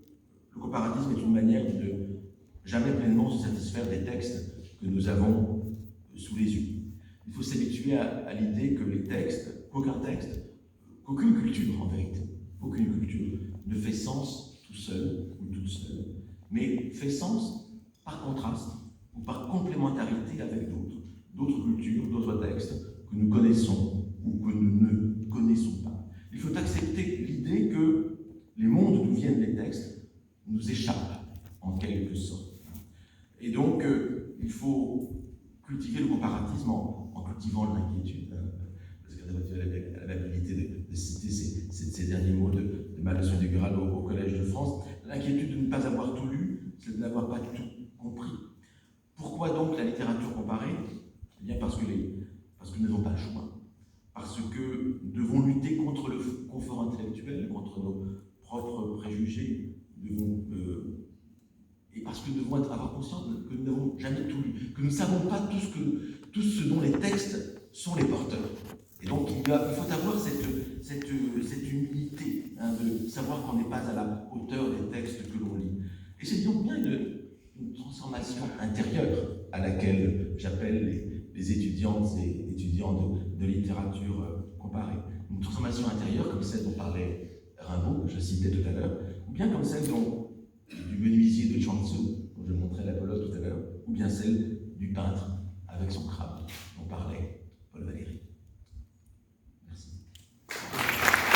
le comparatisme est une manière de jamais pleinement se satisfaire des textes que nous avons sous les yeux. Il faut s'habituer à l'idée que les textes, qu'aucune culture en vérité, aucune culture ne fait sens tout seul ou toute seule, mais fait sens par contraste ou par complémentarité avec d'autres cultures, d'autres textes que nous connaissons ou que nous ne connaissons pas. Il faut accepter l'idée que les mondes d'où viennent les textes nous échappent en quelque sorte. Et donc, il faut cultiver le comparatisme en cultivant l'inquiétude. Parce que elle a l'habilité de citer ces derniers mots de ma leçon inaugurale au Collège de France. L'inquiétude de ne pas avoir tout lu, c'est de n'avoir pas tout compris. Pourquoi donc la littérature comparée? Eh bien parce que nous n'avons pas le choix. Parce que nous devons lutter contre le confort intellectuel, contre nos propres préjugés, et parce que nous devons avoir conscience que nous n'avons jamais tout lu, que nous ne savons pas tout ce dont les textes sont les porteurs. Et donc il faut avoir cette humilité, de savoir qu'on n'est pas à la hauteur des textes que l'on lit. Et c'est donc bien une transformation intérieure à laquelle j'appelle les étudiantes et étudiants de littérature comparée. Une transformation intérieure comme celle dont parlait Rimbaud, que je citais tout à l'heure, ou bien comme celle du menuisier de Chuang-Tzu, dont je montrais l'apologue tout à l'heure, ou bien celle du peintre avec son crabe dont parlait